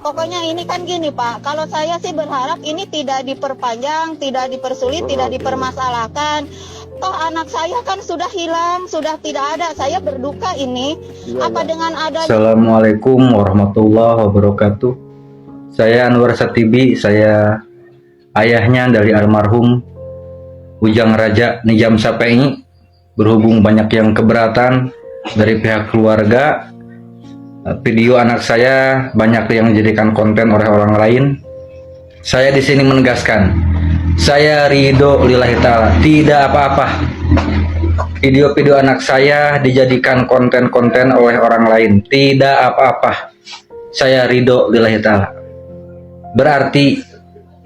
Pokoknya ini kan gini Pak, kalau saya sih berharap ini tidak diperpanjang, tidak dipersulit, tidak dipermasalahkan. Toh anak saya kan sudah hilang, sudah tidak ada. Saya berduka ini. Apa dengan ada... Assalamualaikum warahmatullahi wabarakatuh. Saya Anwar Satibi, saya ayahnya dari almarhum Ujang Raja Nizam Syafei. Berhubung banyak yang keberatan dari pihak keluarga, video anak saya banyak yang dijadikan konten oleh orang lain. Saya di sini menegaskan, saya ridho lillahi ta'ala, tidak apa-apa video-video anak saya dijadikan konten-konten oleh orang lain, tidak apa-apa. Saya ridho lillahi ta'ala. Berarti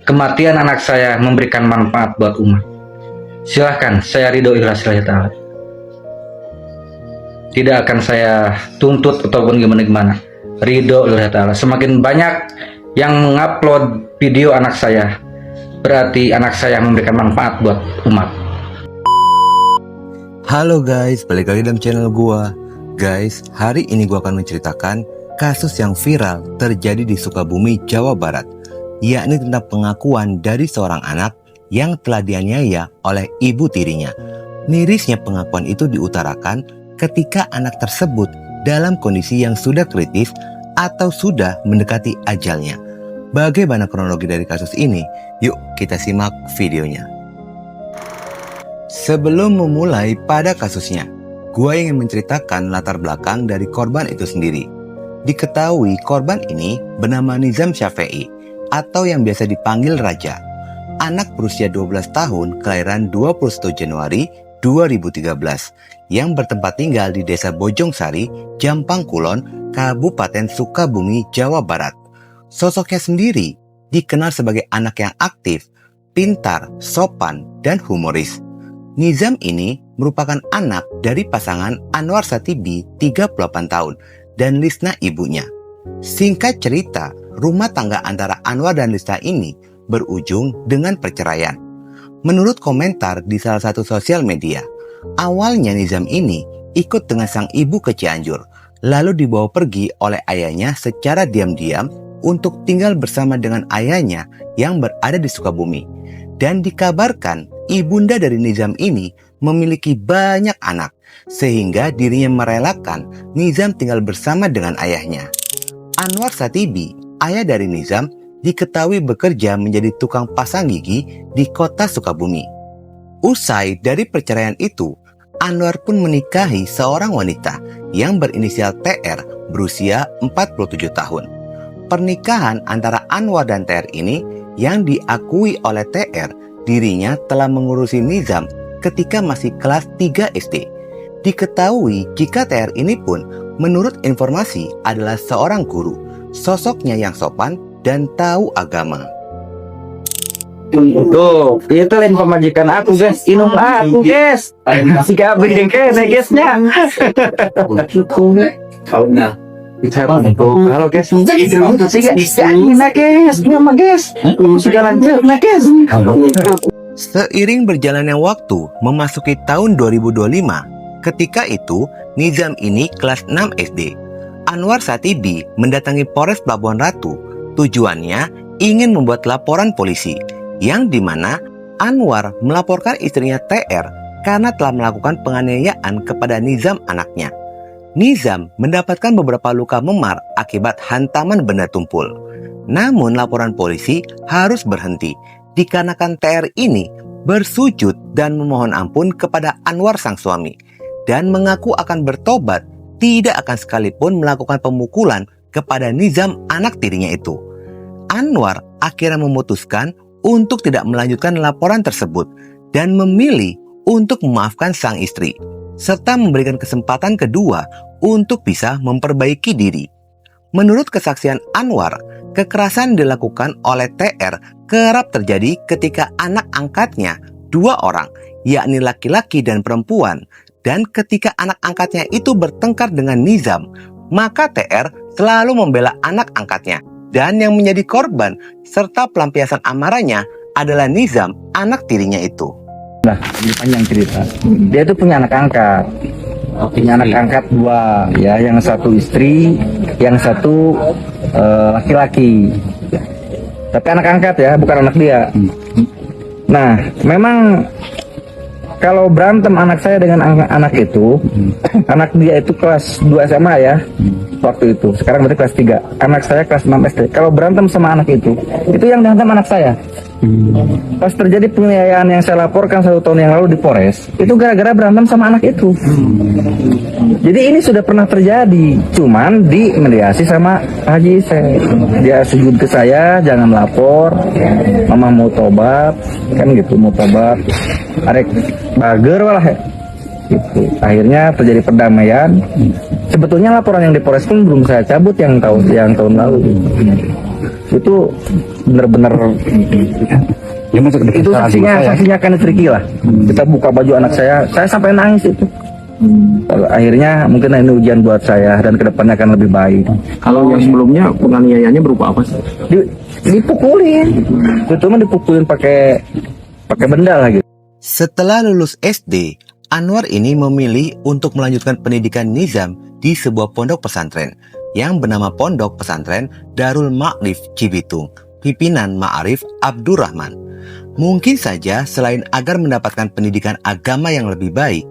kematian anak saya memberikan manfaat buat umat. Silahkan, saya ridho lillahi ta'ala. Tidak akan saya tuntut ataupun gimana-gimana. Ridho lillahi ta'ala. Semakin banyak yang mengupload video anak saya, berarti anak saya memberikan manfaat buat umat. Halo guys, balik lagi dalam channel gua. Guys, hari ini gua akan menceritakan kasus yang viral terjadi di Sukabumi, Jawa Barat, yakni tentang pengakuan dari seorang anak yang telah dianiaya oleh ibu tirinya. Mirisnya pengakuan itu diutarakan ketika anak tersebut dalam kondisi yang sudah kritis atau sudah mendekati ajalnya. Bagaimana kronologi dari kasus ini? Yuk kita simak videonya. Sebelum memulai pada kasusnya, gue ingin menceritakan latar belakang dari korban itu sendiri. Diketahui korban ini bernama Nizam Syafei atau yang biasa dipanggil Raja. Anak berusia 12 tahun kelahiran 21 Januari 2013 yang bertempat tinggal di Desa Bojongsari, Jampang Kulon, Kabupaten Sukabumi, Jawa Barat. Sosoknya sendiri dikenal sebagai anak yang aktif, pintar, sopan, dan humoris. Nizam ini merupakan anak dari pasangan Anwar Satibi 38 tahun dan Lisna ibunya. Singkat cerita, rumah tangga antara Anwar dan Lisna ini berujung dengan perceraian. Menurut komentar di salah satu sosial media, awalnya Nizam ini ikut dengan sang ibu ke Cianjur, lalu dibawa pergi oleh ayahnya secara diam-diam untuk tinggal bersama dengan ayahnya yang berada di Sukabumi. Dan dikabarkan ibunda dari Nizam ini memiliki banyak anak, sehingga dirinya merelakan Nizam tinggal bersama dengan ayahnya. Anwar Satibi, ayah dari Nizam, diketahui bekerja menjadi tukang pasang gigi di kota Sukabumi. Usai dari perceraian itu, Anwar pun menikahi seorang wanita yang berinisial TR berusia 47 tahun. Pernikahan antara Anwar dan TR ini yang diakui oleh TR dirinya telah mengurusi Nizam ketika masih kelas 3 SD. Diketahui jika TR ini pun menurut informasi adalah seorang guru, sosoknya yang sopan dan tahu agama. Tuh, itu lain pemajikan aku guys, inung aku guys. Si kabeh kene guysnya. Halo guys, Seiring berjalannya waktu memasuki tahun 2025, ketika itu Nizam ini kelas 6 SD. Anwar Satibi mendatangi Polres Pelabuhan Ratu. Tujuannya ingin membuat laporan polisi, yang dimana Anwar melaporkan istrinya TR karena telah melakukan penganiayaan kepada Nizam anaknya. Nizam mendapatkan beberapa luka memar akibat hantaman benda tumpul. Namun laporan polisi harus berhenti dikarenakan TR ini bersujud dan memohon ampun kepada Anwar sang suami dan mengaku akan bertobat, tidak akan sekalipun melakukan pemukulan kepada Nizam anak tirinya itu. Anwar akhirnya memutuskan untuk tidak melanjutkan laporan tersebut dan memilih untuk memaafkan sang istri serta memberikan kesempatan kedua untuk bisa memperbaiki diri. Menurut kesaksian Anwar, kekerasan dilakukan oleh TR kerap terjadi ketika anak angkatnya 2 orang, yakni laki-laki dan perempuan, dan ketika anak angkatnya itu bertengkar dengan Nizam, maka TR selalu membela anak angkatnya. Dan yang menjadi korban serta pelampiasan amarahnya adalah Nizam, anak tirinya itu. Nah, ini panjang cerita. Dia tuh punya anak angkat. punya anak angkat 2 ya, yang satu istri, yang satu laki-laki. Tapi anak angkat ya, bukan anak dia. Nah, memang kalau berantem anak saya dengan anak itu, anak dia itu kelas 2 SMA ya, waktu itu. Sekarang berarti kelas 3. Anak saya kelas 6 SD. Kalau berantem sama anak itu yang dihantam anak saya. Pas terjadi penganiayaan yang saya laporkan 1 tahun yang lalu di Polres, itu gara-gara berantem sama anak itu. Jadi ini sudah pernah terjadi, cuman dimediasi sama Haji saya. Dia sujud ke saya, jangan lapor, mama mau tobat, kan gitu, mau tobat. Arek bager lah ya. Gitu. Akhirnya terjadi perdamaian. Sebetulnya laporan yang di Polres pun belum saya cabut yang tahun lalu. Itu benar-benar Ya, masuk ke itu saksinya kan Ricky lah. Kita buka baju anak saya sampai nangis itu. Akhirnya mungkin ini ujian buat saya dan kedepannya akan lebih baik. Kalau yang sebelumnya penganiayaannya berupa apa sih? Dipukulin, cuma dipukulin pakai benda lah gitu. Setelah lulus SD, Anwar ini memilih untuk melanjutkan pendidikan Nizam di sebuah pondok pesantren yang bernama Pondok Pesantren Darul Ma'rif Cibitung, pimpinan Ma'arif Abdurrahman. Mungkin saja selain agar mendapatkan pendidikan agama yang lebih baik,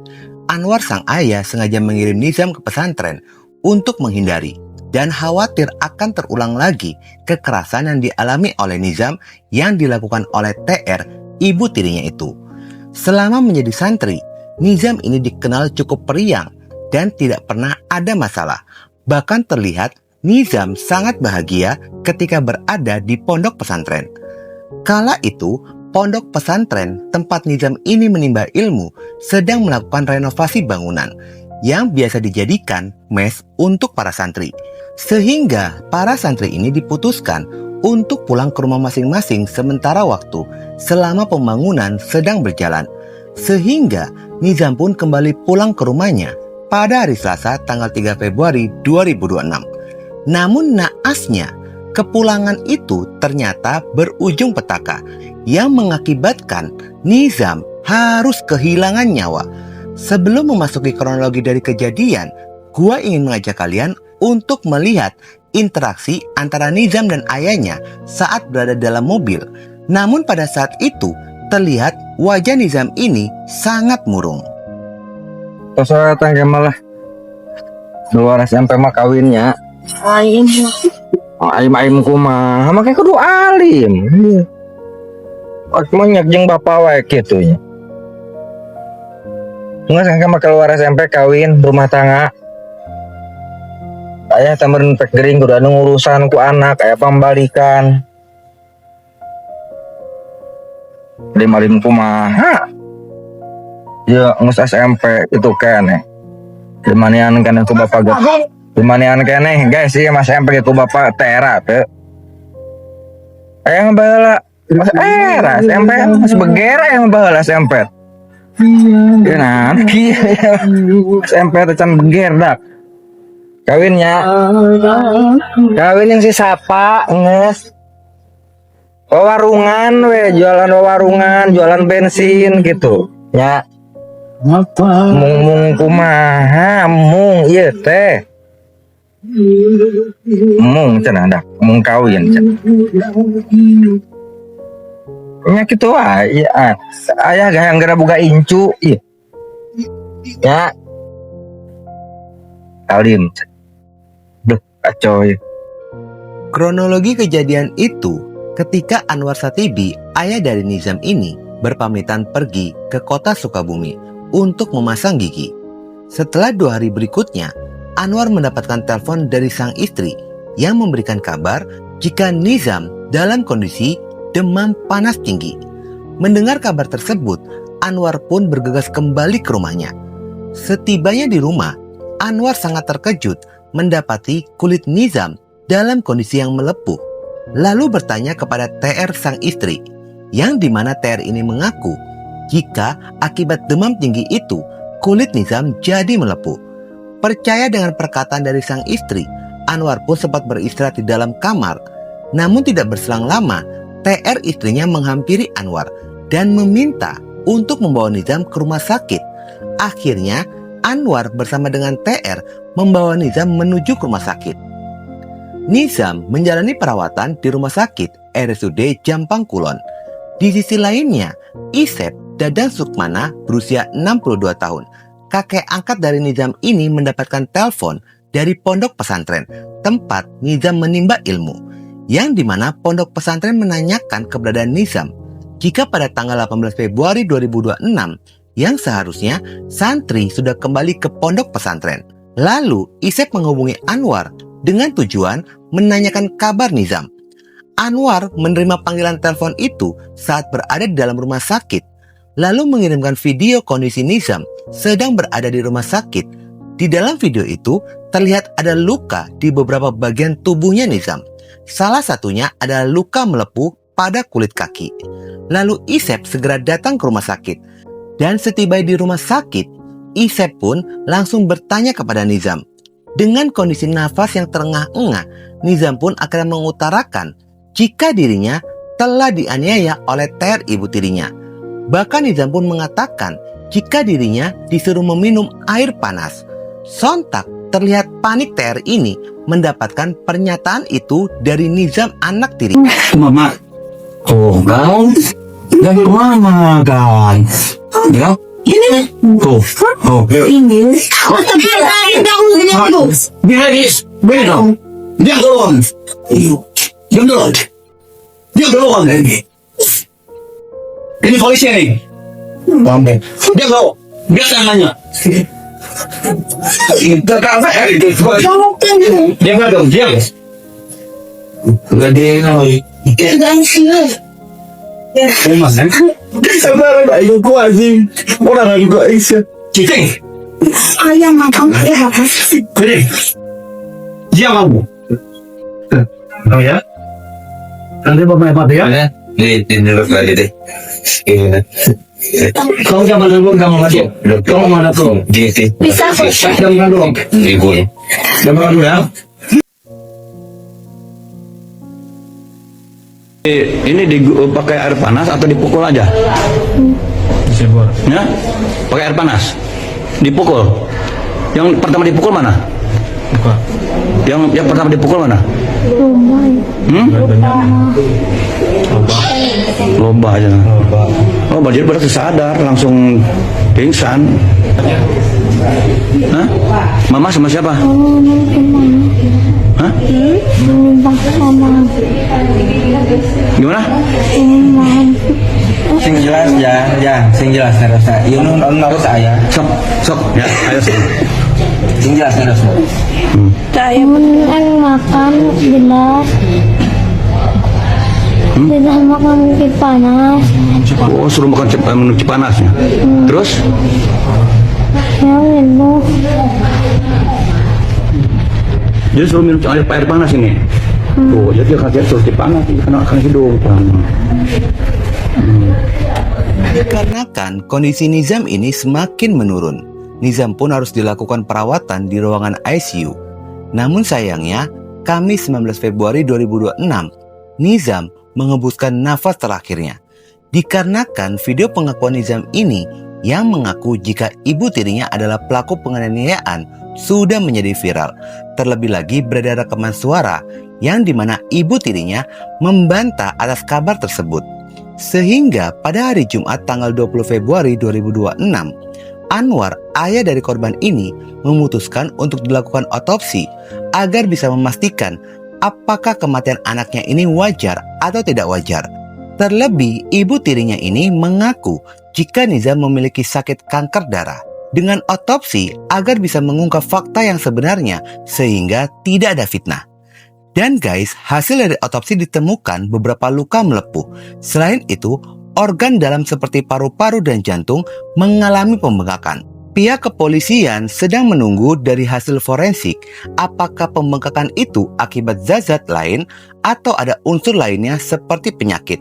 Anwar sang ayah sengaja mengirim Nizam ke pesantren untuk menghindari dan khawatir akan terulang lagi kekerasan yang dialami oleh Nizam yang dilakukan oleh TR, ibu tirinya itu. Selama menjadi santri, Nizam ini dikenal cukup periang dan tidak pernah ada masalah. Bahkan terlihat Nizam sangat bahagia ketika berada di pondok pesantren. Kala itu, pondok pesantren tempat Nizam ini menimba ilmu sedang melakukan renovasi bangunan yang biasa dijadikan mes untuk para santri. Sehingga para santri ini diputuskan untuk pulang ke rumah masing-masing sementara waktu selama pembangunan sedang berjalan. Sehingga Nizam pun kembali pulang ke rumahnya pada hari Selasa tanggal 3 Februari 2026. Namun naasnya, kepulangan itu ternyata berujung petaka yang mengakibatkan Nizam harus kehilangan nyawa. Sebelum memasuki kronologi dari kejadian, gua ingin mengajak kalian untuk melihat interaksi antara Nizam dan ayahnya saat berada dalam mobil. Namun pada saat itu, terlihat wajah Nizam ini sangat murung. Terus tangga malah luar SMP mah kawinnya alim kumah makanya kudu alim. Cuma jeung bapak wae kitu nya. Nggak sangka mah keluar SMP kawin rumah tangga. Ayah tambahin pek gering kudu anu urusan ku anak aya pambalikan. Alim kumaha? Ya ngus SMP itu kene. Dimanian kan itu bapak gue. Dimanian kene guys sih mas SMP itu bapak tera teh. Yang baheula mas era SMP mas begera yang baheula SMP. Ya nanti SMP teh can beger dak. Kawinnya. Kawin yang si sapa nges. Warungan we jualan warungan, jualan bensin gitu. Ya. Mung kumaha mung ieu teh mung cenah dah mung kawin cenah nya kitu wae aya gayang gara boga incu ieu nya alim duh acoy. Kronologi kejadian itu ketika Anwar Satibi, ayah dari Nizam ini, berpamitan pergi ke kota Sukabumi untuk memasang gigi. Setelah 2 hari berikutnya, Anwar mendapatkan telepon dari sang istri yang memberikan kabar jika Nizam dalam kondisi demam panas tinggi. Mendengar kabar tersebut, Anwar pun bergegas kembali ke rumahnya. Setibanya di rumah, Anwar sangat terkejut mendapati kulit Nizam dalam kondisi yang melepuh. Lalu bertanya kepada TR sang istri, yang dimana TR ini mengaku jika akibat demam tinggi itu kulit Nizam jadi melepuh. Percaya dengan perkataan dari sang istri, Anwar pun sempat beristirahat di dalam kamar. Namun tidak berselang lama, TR istrinya menghampiri Anwar dan meminta untuk membawa Nizam ke rumah sakit. Akhirnya Anwar bersama dengan TR membawa Nizam menuju ke rumah sakit. Nizam menjalani perawatan di rumah sakit RSUD Jampang Kulon. Di sisi lainnya, Isep Dadang Sukmana berusia 62 tahun. Kakek angkat dari Nizam ini mendapatkan telepon dari pondok pesantren tempat Nizam menimba ilmu, yang dimana pondok pesantren menanyakan keberadaan Nizam jika pada tanggal 18 Februari 2026 yang seharusnya santri sudah kembali ke pondok pesantren. Lalu Isep menghubungi Anwar dengan tujuan menanyakan kabar Nizam. Anwar menerima panggilan telepon itu saat berada di dalam rumah sakit, lalu mengirimkan video kondisi Nizam sedang berada di rumah sakit. Di dalam video itu terlihat ada luka di beberapa bagian tubuhnya Nizam. Salah satunya adalah luka melepuh pada kulit kaki. Lalu Isep segera datang ke rumah sakit. Dan setiba di rumah sakit, Isep pun langsung bertanya kepada Nizam. Dengan kondisi nafas yang terengah-engah, Nizam pun akhirnya mengutarakan jika dirinya telah dianiaya oleh TR ibu tirinya. Bahkan Nizam pun mengatakan jika dirinya disuruh meminum air panas. Sontak terlihat panik TR ini mendapatkan pernyataan itu dari Nizam anak tiri. Mama, oh kan, dari mama kan, ya, ini, oh, ini, Biaris, belum, dia belum, dia belum, dia belum lagi. Ini polisi nih, dia belum, dia tangannya. Kita kan dia nggak dong, dia nggak dia Mas, sabar lah, itu kuat sih. Orang juga Aisyah. Citing. Ayam makan apa? Citing. Dia mau. Oh ya? Nanti pemain apa ya? Ini dulu kali deh. Kau jangan dulu, kamu masuk. Kamu mana tuh? Bisa. Jangan dulu. Jangan dulu ya. Ini pakai air panas atau dipukul aja? Ya, pakai air panas, dipukul. Yang pertama dipukul mana? Yang pertama dipukul mana? Loba aja. Oh, jadi berarti sadar, langsung pingsan. Hah? Mama sama siapa? Hah? Gimana? Sing jelas ya, sing jelas harusnya. Yunun harus ayah. Sok, ya, ayo sok. Sing jelas harusnya. Saya makan jelas. Tidak makan mungkin panas. Oh, suruh makan menuju panasnya. Terus? Ya minum. Jadi suruh minum air panas ini. Oh, jadi kaget terus dipanas, kena hidung. Dikarenakan kondisi Nizam ini semakin menurun, Nizam pun harus dilakukan perawatan di ruangan ICU. Namun sayangnya, Kamis 19 Februari 2026, Nizam mengembuskan nafas terakhirnya. Dikarenakan video pengakuan Nizam ini yang mengaku jika ibu tirinya adalah pelaku penganiayaan sudah menjadi viral. Terlebih lagi beredar rekaman suara yang dimana ibu tirinya membantah atas kabar tersebut. Sehingga pada hari Jumat tanggal 20 Februari 2026, Anwar, ayah dari korban ini, memutuskan untuk dilakukan otopsi agar bisa memastikan apakah kematian anaknya ini wajar atau tidak wajar. Terlebih, ibu tirinya ini mengaku jika Nizam memiliki sakit kanker darah. Dengan otopsi agar bisa mengungkap fakta yang sebenarnya sehingga tidak ada fitnah. Dan guys, hasil dari otopsi ditemukan beberapa luka melepuh. Selain itu, organ dalam seperti paru-paru dan jantung mengalami pembengkakan. Pihak kepolisian sedang menunggu dari hasil forensik apakah pembengkakan itu akibat zat lain atau ada unsur lainnya seperti penyakit.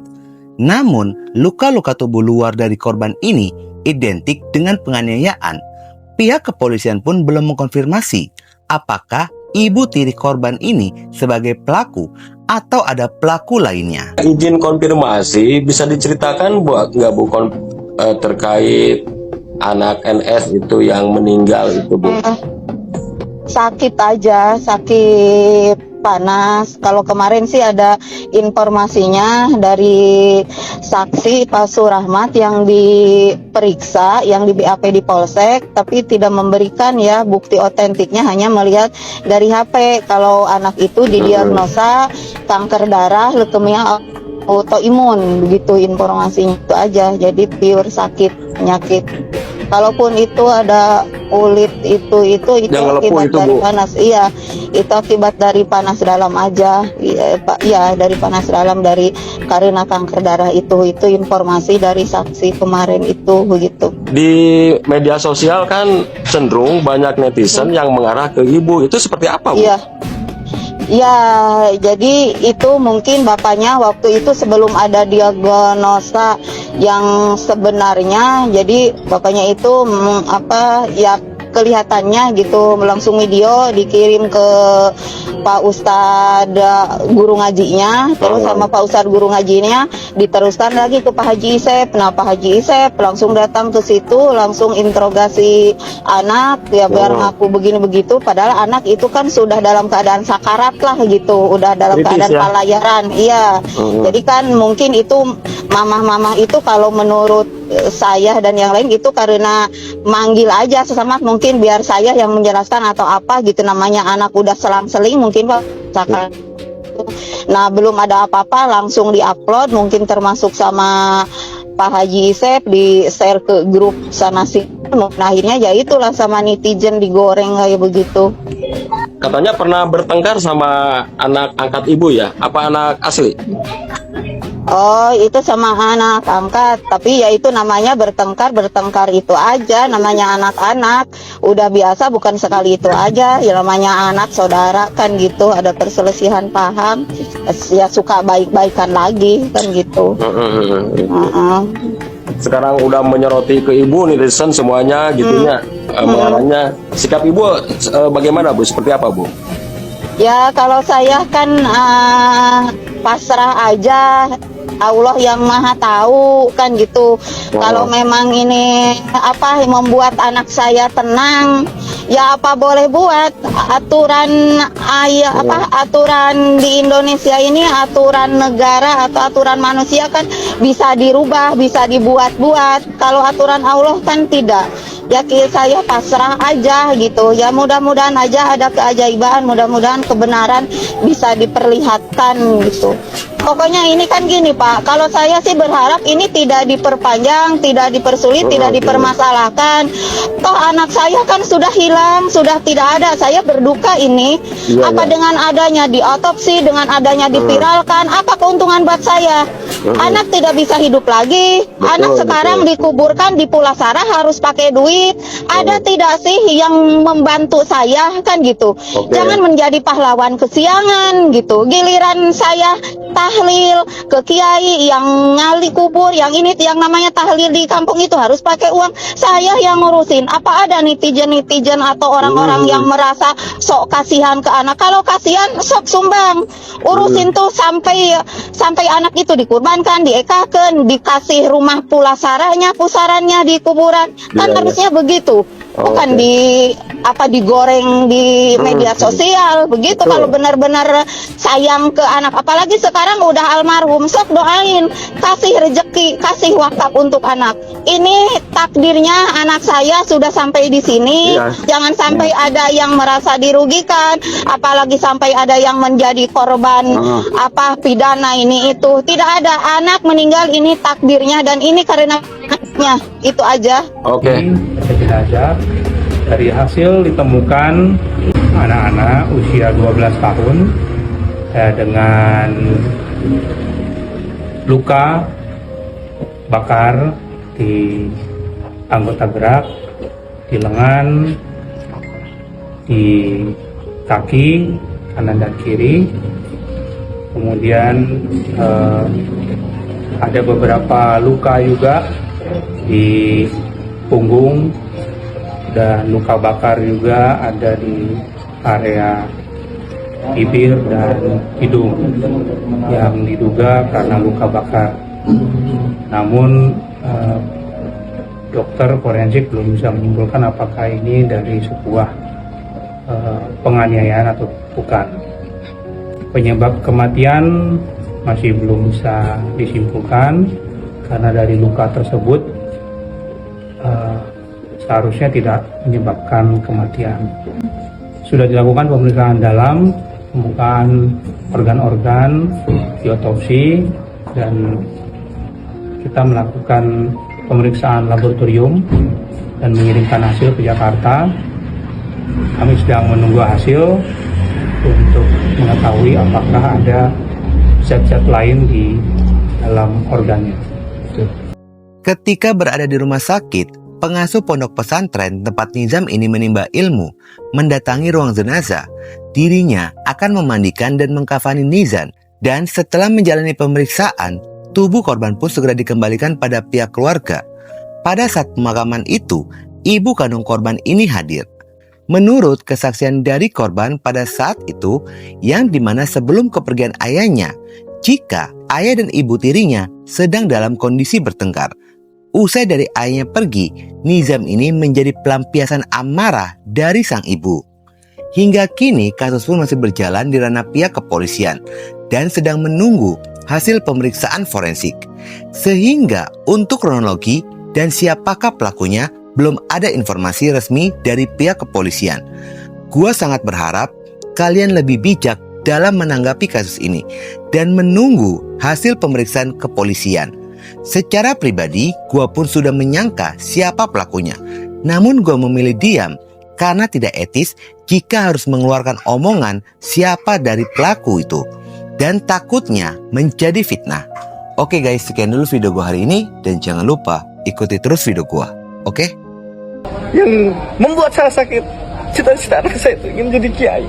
Namun, luka-luka tubuh luar dari korban ini identik dengan penganiayaan. Pihak kepolisian pun belum mengkonfirmasi apakah ibu tiri korban ini sebagai pelaku atau ada pelaku lainnya. Izin konfirmasi bisa diceritakan nggak Bu terkait anak NS itu yang meninggal itu, Bu? Sakit aja, sakit panas. Kalau kemarin sih ada informasinya dari saksi Pak Surahmat yang diperiksa, yang di BAP di Polsek, tapi tidak memberikan ya bukti otentiknya, hanya melihat dari HP kalau anak itu didiagnosa kanker darah, leukemia autoimun, begitu informasinya, itu aja. Jadi pure sakit, penyakit. Kalaupun itu ada kulit itu yang akibat itu, dari Bu. panas. Iya, itu akibat dari panas dalam aja. Iya, Pak. Iya, dari panas dalam, dari karena kanker darah itu informasi dari saksi kemarin itu, begitu. Di media sosial kan cenderung banyak netizen yang mengarah ke ibu. Itu seperti apa, Bu? Iya. Ya, jadi itu mungkin bapaknya waktu itu sebelum ada diagnosa yang sebenarnya, jadi bapaknya itu ya kelihatannya gitu langsung video dikirim ke Pak Ustadz guru ngajinya, terus sama Pak Ustadz guru ngajinya diteruskan lagi ke Pak Haji Isep. Nah, Pak Haji Isep langsung datang ke situ, langsung interogasi anak ya biar ngaku begini begitu, padahal anak itu kan sudah dalam keadaan sakarat lah gitu, udah dalam keadaan palayaran. Iya. Jadi kan mungkin itu mamah-mamah itu kalau menurut saya dan yang lain itu karena manggil aja sesama, mungkin biar saya yang menjelaskan atau apa gitu, namanya anak udah selang-seling mungkin Pak. Nah, belum ada apa-apa langsung diupload, mungkin termasuk sama Pak Haji Isep di share ke grup sana sih. Nah, akhirnya ya itulah sama netizen digoreng kayak begitu. Katanya pernah bertengkar sama anak angkat ibu ya? Apa anak asli? Oh, itu sama anak angkat, tapi ya itu namanya bertengkar itu aja, namanya anak-anak, udah biasa, bukan sekali itu aja, ya namanya anak saudara kan gitu, ada perselisihan paham, ya suka baik-baikan lagi kan gitu. Sekarang udah menyoroti ke ibu, netizen semuanya gitunya, mengarahnya. Sikap ibu bagaimana, Bu? Seperti apa, Bu? Ya kalau saya kan pasrah aja, Allah yang maha tahu kan gitu. Kalau memang ini membuat anak saya tenang, ya apa boleh buat. Aturan aturan di Indonesia ini, aturan negara atau aturan manusia kan bisa dirubah, bisa dibuat-buat. Kalau aturan Allah kan tidak. Ya saya pasrah aja gitu. Ya mudah-mudahan aja ada keajaiban, mudah-mudahan kebenaran bisa diperlihatkan gitu. Pokoknya ini kan gini Pak, kalau saya sih berharap ini tidak diperpanjang, tidak dipersulit, tidak dipermasalahkan. Toh anak saya kan sudah hilang, sudah tidak ada. Saya berduka ini. Dengan adanya diotopsi, dengan adanya dipiralkan, apa keuntungan buat saya? Anak tidak bisa hidup lagi. Anak sekarang dikuburkan di Pulasara harus pakai duit. Ada tidak sih yang membantu saya kan gitu? Jangan menjadi pahlawan kesiangan gitu. Giliran saya tahlil ke kiai yang ngali kubur, yang ini yang namanya tahlil di kampung itu harus pakai uang. Saya yang ngurusin. Apa ada netizen atau orang-orang yang merasa sok kasihan ke anak? Kalau kasihan sok sumbang. Urusin tuh sampai anak itu dikurbankan, diekakan, dikasih rumah pulasaranya, pusarannya di kuburan. Kan harusnya begitu. Bukan digoreng di media sosial begitu. Kalau benar-benar sayang ke anak, apalagi sekarang udah almarhum, sok doain, kasih rezeki, kasih wakaf untuk anak. Ini takdirnya anak saya sudah sampai di sini. Jangan sampai ada yang merasa dirugikan, apalagi sampai ada yang menjadi korban pidana ini itu. Tidak ada, anak meninggal ini takdirnya dan ini karena anaknya. Itu aja. Jenazah dari hasil ditemukan anak-anak usia 12 tahun dengan luka bakar di anggota gerak, di lengan, di kaki kanan dan kiri. Kemudian ada beberapa luka juga di punggung dan luka bakar juga ada di area bibir dan hidung yang diduga karena luka bakar. Namun dokter forensik belum bisa menyimpulkan apakah ini dari sebuah penganiayaan atau bukan. Penyebab kematian masih belum bisa disimpulkan karena dari luka tersebut seharusnya tidak menyebabkan kematian. Sudah dilakukan pemeriksaan dalam, pembukaan organ-organ, diotopsi, dan kita melakukan pemeriksaan laboratorium dan mengirimkan hasil ke Jakarta. Kami sedang menunggu hasil untuk mengetahui apakah ada zat-zat lain di dalam organnya. Ketika berada di rumah sakit, pengasuh pondok pesantren tempat Nizam ini menimba ilmu mendatangi ruang jenazah. Dirinya akan memandikan dan mengkafani Nizam, dan setelah menjalani pemeriksaan, tubuh korban pun segera dikembalikan pada pihak keluarga. Pada saat pemakaman itu, ibu kandung korban ini hadir. Menurut kesaksian dari korban pada saat itu, yang dimana sebelum kepergian ayahnya, jika ayah dan ibu tirinya sedang dalam kondisi bertengkar. Usai dari ayahnya pergi, Nizam ini menjadi pelampiasan amarah dari sang ibu. Hingga kini kasus pun masih berjalan di ranah pihak kepolisian dan sedang menunggu hasil pemeriksaan forensik. Sehingga untuk kronologi dan siapakah pelakunya belum ada informasi resmi dari pihak kepolisian. Gua sangat berharap kalian lebih bijak dalam menanggapi kasus ini dan menunggu hasil pemeriksaan kepolisian. Secara pribadi, gua pun sudah menyangka siapa pelakunya. Namun gua memilih diam karena tidak etis jika harus mengeluarkan omongan siapa dari pelaku itu, dan takutnya menjadi fitnah. Oke guys, sekian dulu video gua hari ini, dan jangan lupa ikuti terus video gua. Oke? Yang membuat saya sakit, cita-cita anak saya itu ingin jadi kiai.